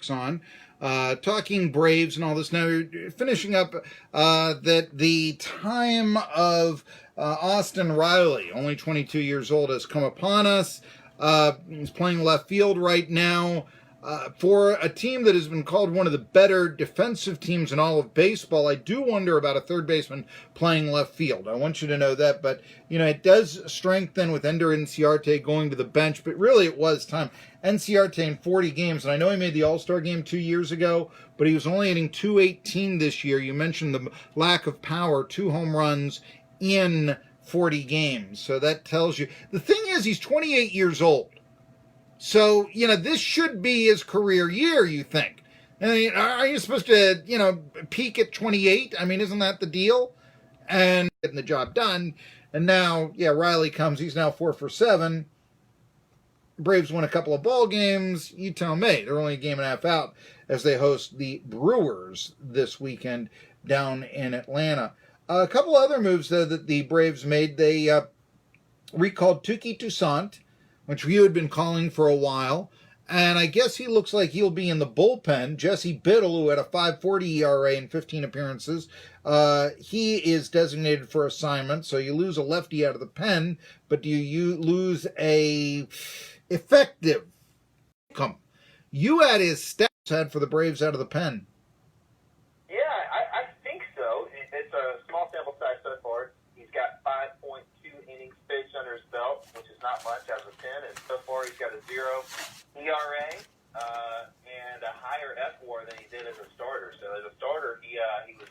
works on. Talking Braves and all this. Now, finishing up that the time of Austin Riley, only 22 years old, has come upon us. He's playing left field right now. For a team that has been called one of the better defensive teams in all of baseball, I do wonder about a third baseman playing left field. I want you to know that, but it does strengthen with Ender Inciarte going to the bench, but really it was time. Inciarte in 40 games, and I know he made the All-Star game 2 years ago, but he was only hitting .218 this year. You mentioned the lack of power, 2 home runs in 40 games, so that tells you. The thing is, he's 28 years old. So, this should be his career year, you think. I mean, are you supposed to, peak at 28? I mean, isn't that the deal? And getting the job done. And now, Riley comes. He's now 4 for 7. Braves win a couple of ball games. You tell me. They're only a game and a half out as they host the Brewers this weekend down in Atlanta. A couple other moves, though, that the Braves made. They recalled Touki Toussaint, which you had been calling for a while. And I guess he looks like he'll be in the bullpen. Jesse Biddle, who had a 5.40 ERA in 15 appearances, he is designated for assignment. So you lose a lefty out of the pen, but you lose a effective outcome. You had his stats for the Braves out of the pen. Yeah, I think so. It's a small sample size so far. He's got 5.2 innings pitched under his belt, which is not much out of a 10, and so far he's got a 0 ERA and a higher FWAR than he did as a starter. So as a starter, he was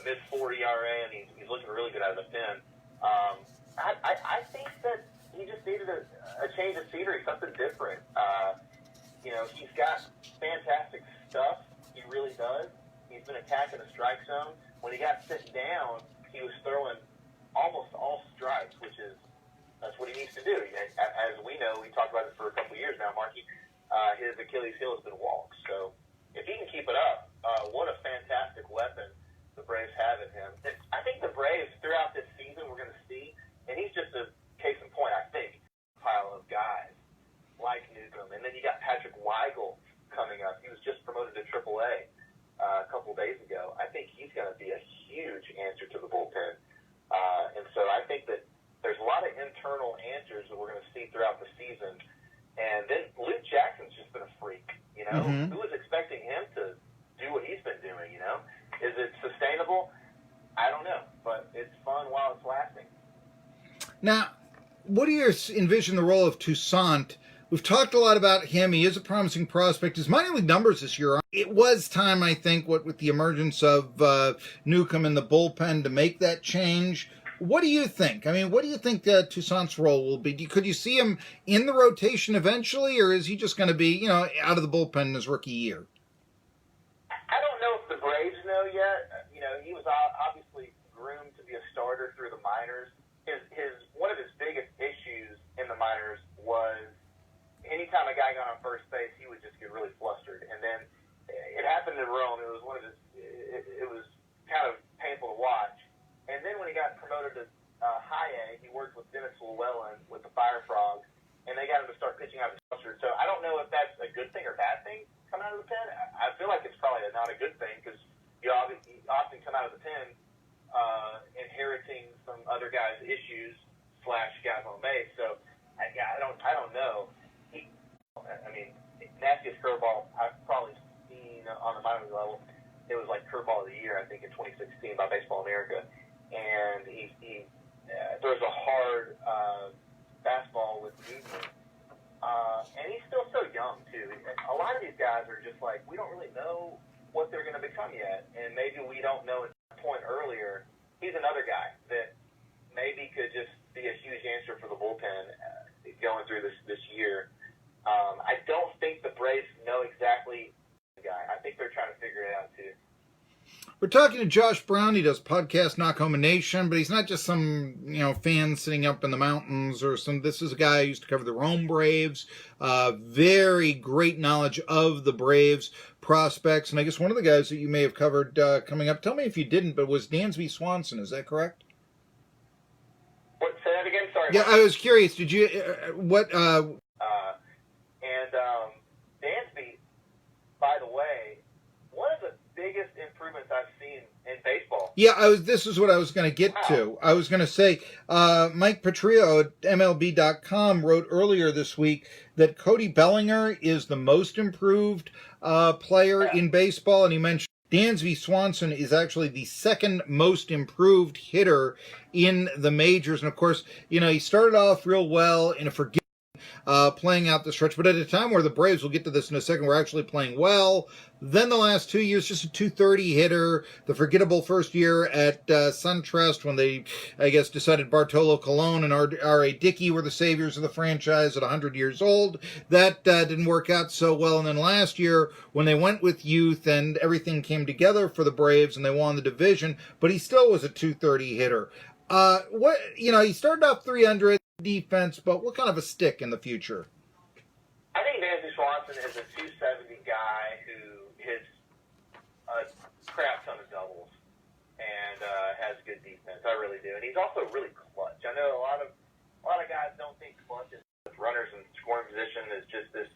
mid-4 ERA, and he's looking really good out of the pen. I think that he just needed a change of scenery, something different. He's got fantastic stuff. He really does. He's been attacking the strike zone. When he got sitting down, he was throwing almost all strikes, that's what he needs to do. As we know, we talked about it for a couple of years now, Marky, his Achilles heel has been walks. So if he can keep it up, what a fantastic weapon the Braves have in him. I think the Braves, throughout this season, we're going to see, and he's just a case in point, I think, pile of guys like Newcomb. And then you got Patrick Weigel coming up. He was just promoted to AAA a couple days ago. I think he's going to be a huge answer to the bullpen. And so I think that there's a lot of internal answers that we're going to see throughout the season. And then Luke Jackson's just been a freak, Mm-hmm. Who was expecting him to do what he's been doing, Is it sustainable? I don't know, but it's fun while it's lasting. Now, what do you envision the role of Toussaint? We've talked a lot about him. He is a promising prospect. His minor league numbers this year, it was time, I think, with the emergence of Newcomb in the bullpen to make that change. What do you think? I mean, what do you think Toussaint's role will be? Could you see him in the rotation eventually, or is he just going to be, out of the bullpen in his rookie year? I don't know if the Braves know yet. He was obviously groomed to be a starter through the minors. One of his biggest issues in the minors was anytime a guy got on first base, he would just get really flustered. And then it happened in Rome. It was it was kind of painful to watch. And then when he got promoted to high A, he worked with Dennis Llewellyn with the Fire Frogs, and they got him to start pitching out of the flustered. So I don't know if that's a good thing or bad thing coming out of the pen. I feel like it's probably not a good thing because you often come out of the pen inheriting some other guys' issues / guys on base. So I don't know. Nastiest curveball I've probably seen on the minor league level. It was like curveball of the year, I think, in 2016 by Baseball America. And he throws a hard fastball with movement. And he's still so young, too. A lot of these guys are just like, we don't really know what they're going to become yet. And maybe we don't know at that point earlier. He's another guy that maybe could just be a huge answer for the bullpen going through this year. I don't think the Braves know exactly the guy. I think they're trying to figure it out, too. We're talking to Josh Brown. He does podcast Knockahoma Nation, but he's not just some, fan sitting up in the mountains or some. This is a guy who used to cover the Rome Braves. Very great knowledge of the Braves prospects. And I guess one of the guys that you may have covered coming up, tell me if you didn't, but was Dansby Swanson. Is that correct? What, say that again? Sorry. Yeah, I was curious. Did you, Dansby, Yeah, this is what I was going to get to. I was going to say, Mike Petrillo at MLB.com wrote earlier this week that Cody Bellinger is the most improved player in baseball, and he mentioned Dansby Swanson is actually the second most improved hitter in the majors. And of course, he started off real well in a playing out the stretch, but at a time where the Braves, we'll get to this in a second, were actually playing well. Then the last 2 years, just a 230 hitter. The forgettable first year at SunTrust when they, I guess, decided Bartolo Colon and R.A. Dickey were the saviors of the franchise at 100 years old. That didn't work out so well. And then last year, when they went with youth and everything came together for the Braves and they won the division, but he still was a 230 hitter. He started off 300 defense, but what kind of a stick in the future? I think Dansby Swanson is a 270 guy who hits a crap ton of doubles and has good defense. I really do, and he's also really clutch. I know a lot of guys don't think clutch is with runners in scoring position is just this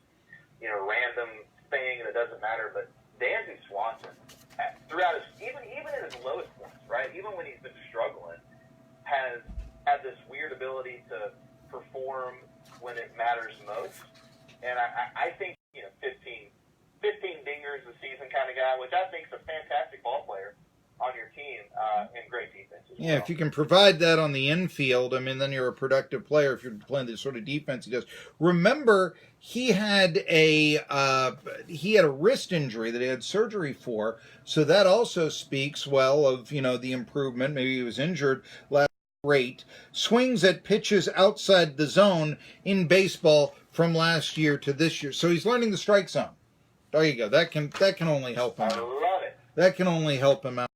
random thing that doesn't matter. But Dansby Swanson, throughout even in his lowest points, right, even when he's been struggling, has had this weird ability to perform when it matters most. And I think, 15 dingers a season kind of guy, which I think is a fantastic ball player on your team, and great defense as well. Yeah, if you can provide that on the infield, then you're a productive player if you're playing the sort of defense he does. Remember, he had a wrist injury that he had surgery for, so that also speaks well of, the improvement. Maybe he was injured last rate, swings at pitches outside the zone in baseball from last year to this year. So he's learning the strike zone. There you go. That can only help him out. I love it. That can only help him out.